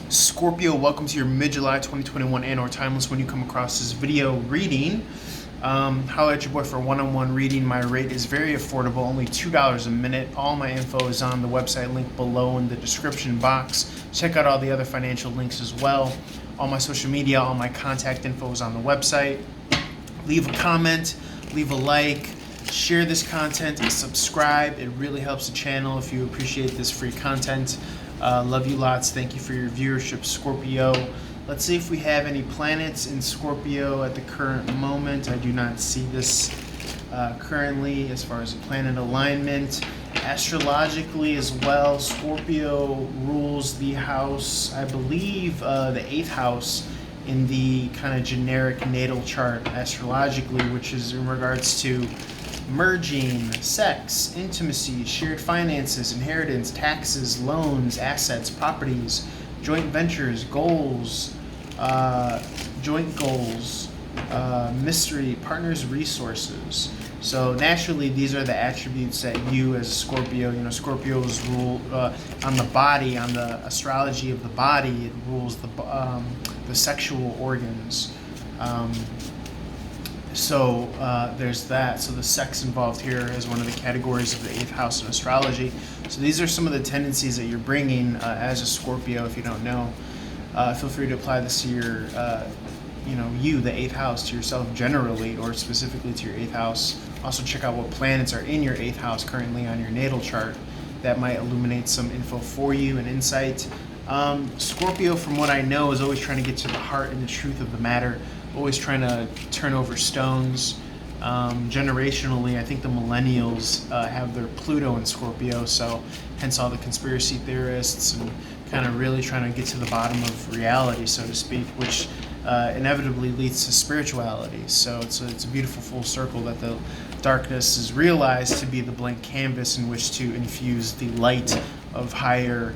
Scorpio, welcome to your mid-July 2021 Anor Timeless. When you come across this video reading, holla at your boy for one-on-one reading. My rate is very affordable, only $2 a minute. All my info is on the website link below in the description box. Check out all the other financial links as well. All my social media, all my contact info is on the website. Leave a comment, leave a like, share this content, and subscribe. It really helps the channel if you appreciate this free content. Love you lots. Thank you for your viewership, Scorpio. Let's see if we have any planets in Scorpio at the current moment. I do not see this currently as far as a planet alignment. Astrologically as well, Scorpio rules the house, I believe the 8th house in the kind of generic natal chart astrologically, which is in regards to merging, sex, intimacy, shared finances, inheritance, taxes, loans, assets, properties, joint ventures, goals, joint goals, mystery, partners, resources. So naturally, these are the attributes that you as a Scorpio, Scorpio's rule on the body, on the astrology of the body, it rules the sexual organs. So there's that. So the sex involved here is one of the categories of the 8th house in astrology. So these are some of the tendencies that you're bringing as a Scorpio. If you don't know, feel free to apply this to your, the 8th house, to yourself generally, or specifically to your 8th house. Also check out what planets are in your 8th house currently on your natal chart. That might illuminate some info for you and insight. Scorpio, from what I know, is always trying to get to the heart and the truth of the matter. Always trying to turn over stones. Generationally, I think the millennials have their Pluto in Scorpio, so hence all the conspiracy theorists and kind of really trying to get to the bottom of reality, so to speak, which inevitably leads to spirituality. So it's a beautiful full circle that the darkness is realized to be the blank canvas in which to infuse the light of higher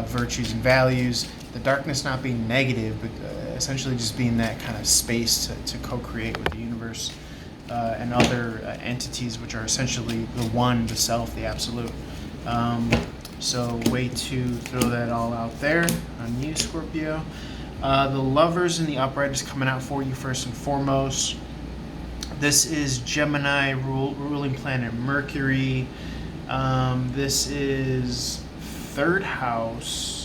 virtues and values. The darkness not being negative, but essentially just being that kind of space to co-create with the universe and other entities, which are essentially the one, the self, the absolute. So way to throw that all out there on you, Scorpio. The Lovers in the upright is coming out for you first and foremost. This is Gemini ruling planet Mercury. This is 3rd house.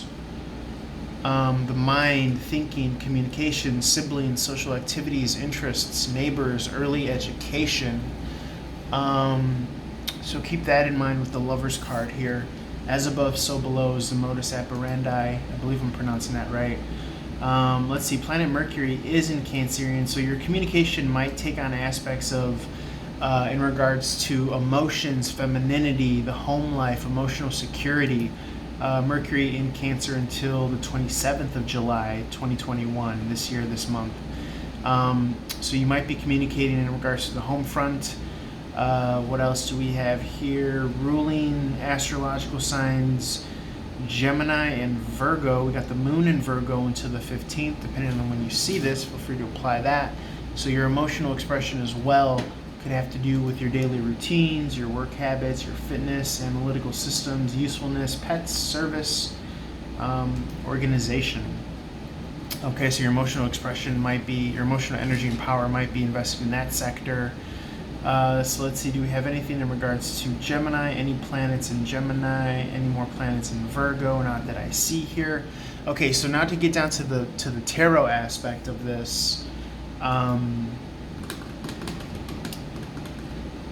The mind, thinking, communication, siblings, social activities, interests, neighbors, early education. So keep that in mind with the Lovers card here. As above, so below is the modus operandi. I believe I'm pronouncing that right. Let's see, planet Mercury is in Cancerian, so your communication might take on aspects of, in regards to emotions, femininity, the home life, emotional security. Mercury in Cancer until the 27th of July 2021, this year, this month. So you might be communicating in regards to the home front. What else do we have here? Ruling astrological signs, Gemini and Virgo. We got the moon in Virgo until the 15th. Depending on when you see this, feel free to apply that. So your emotional expression as well could have to do with your daily routines, your work habits, your fitness, analytical systems, usefulness, pets, service, organization. Okay, so your emotional expression might be, your emotional energy and power might be invested in that sector. So let's see, do we have anything in regards to Gemini? Any planets in Gemini? Any more planets in Virgo? Not that I see here. Okay, so now to get down to the tarot aspect of this.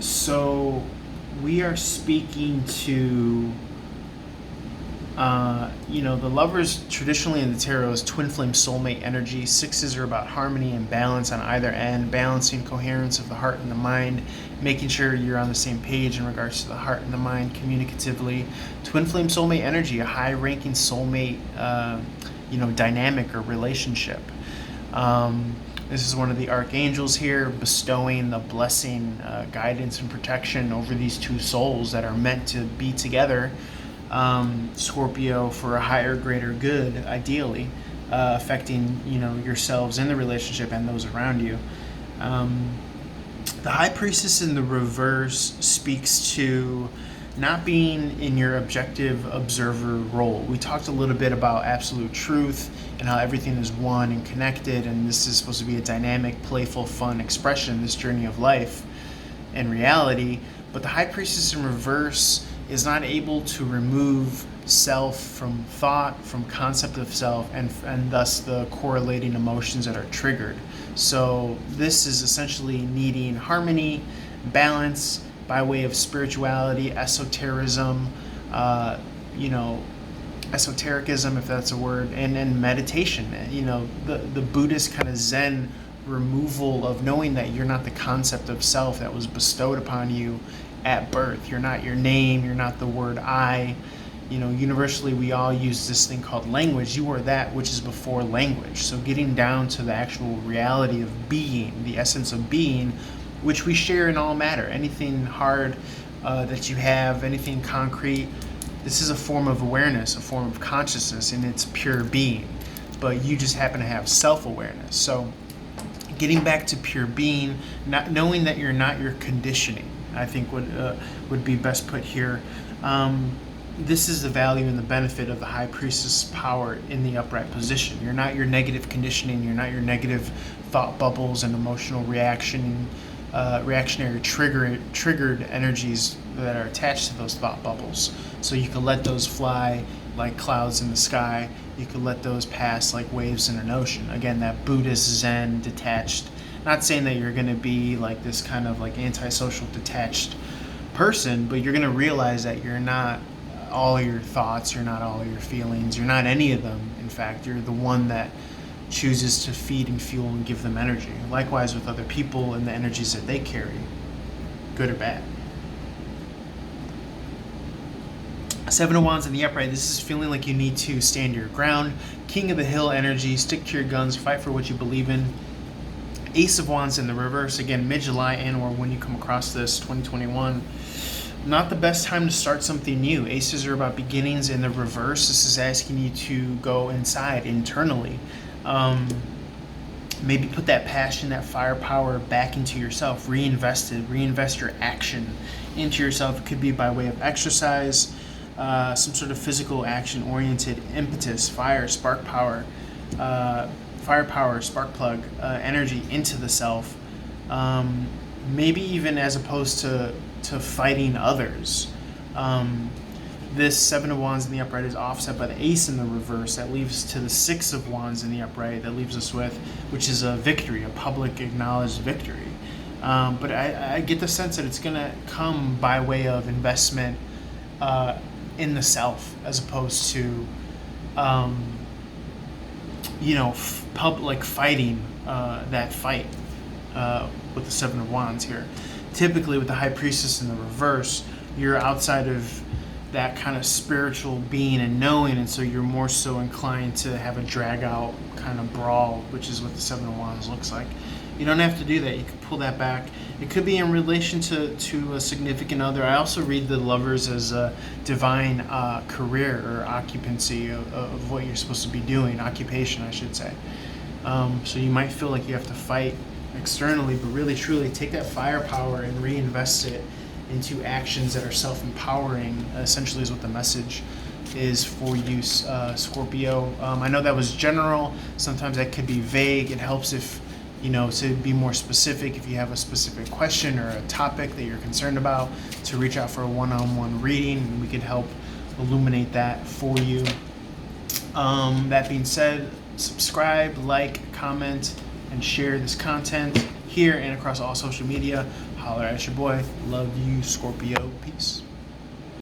So we are speaking to, the Lovers traditionally in the tarot is twin flame soulmate energy. 6s are about harmony and balance on either end, balancing coherence of the heart and the mind, making sure you're on the same page in regards to the heart and the mind communicatively. Twin flame soulmate energy, a high-ranking soulmate, dynamic or relationship. This is one of the archangels here bestowing the blessing, guidance, and protection over these two souls that are meant to be together, Scorpio, for a higher, greater good, ideally, affecting yourselves in the relationship and those around you. The High Priestess in the reverse speaks to not being in your objective observer role. We talked a little bit about absolute truth and how everything is one and connected, and this is supposed to be a dynamic, playful, fun expression, this journey of life and reality. But the High Priestess in reverse is not able to remove self from thought, from concept of self, and thus the correlating emotions that are triggered. So this is essentially needing harmony, balance by way of spirituality, esotericism, esotericism, if that's a word, and meditation. The Buddhist kind of Zen removal of knowing that you're not the concept of self that was bestowed upon you at birth. You're not your name, you're not the word I. Universally we all use this thing called language. You are that which is before language. So getting down to the actual reality of being, the essence of being, which we share in all matter. Anything hard that you have, anything concrete, this is a form of awareness, a form of consciousness, and it's pure being. But you just happen to have self-awareness. So getting back to pure being, not knowing that you're not your conditioning, I think would be best put here. This is the value and the benefit of the High Priestess power in the upright position. You're not your negative conditioning. You're not your negative thought bubbles and emotional reactionary triggered energies that are attached to those thought bubbles. So you can let those fly like clouds in the sky. You can let those pass like waves in an ocean. Again, that Buddhist Zen detached. Not saying that you're going to be like this kind of like antisocial detached person, but you're going to realize that you're not all your thoughts, you're not all your feelings, you're not any of them. In fact, you're the one that chooses to feed and fuel and give them energy. Likewise with other people and the energies that they carry, good or bad. Seven of Wands in the upright, this is feeling like you need to stand your ground. King of the Hill energy, stick to your guns, fight for what you believe in. Ace of Wands in the reverse, again, mid-July and or when you come across this, 2021. Not the best time to start something new. Aces are about beginnings in the reverse. This is asking you to go inside, internally. Maybe put that passion, that firepower back into yourself. Reinvest your action into yourself. It could be by way of exercise, some sort of physical action-oriented impetus, firepower, spark plug, energy into the self. Maybe even as opposed to fighting others. This Seven of Wands in the upright is offset by the Ace in the reverse. That leaves to the Six of Wands in the upright. That leaves us with, which is a victory, a public acknowledged victory. But I get the sense that it's going to come by way of investment in the self, as opposed to, fighting that fight with the Seven of Wands here. Typically with the High Priestess in the reverse, you're outside of that kind of spiritual being and knowing, and so you're more so inclined to have a drag out kind of brawl, which is what the Seven of Wands looks like. You don't have to do that. You can pull that back. It could be in relation to a significant other. I also read the Lovers as a divine career or occupancy of what you're supposed to be doing, occupation, I should say. So you might feel like you have to fight externally, but really truly take that firepower and reinvest it into actions that are self-empowering, essentially, is what the message is for you, Scorpio. I know that was general. Sometimes that could be vague. It helps if, to be more specific, if you have a specific question or a topic that you're concerned about, to reach out for a one-on-one reading, and we could help illuminate that for you. That being said, subscribe, like, comment, and share this content here and across all social media. Holler at your boy. Love you, Scorpio. Peace.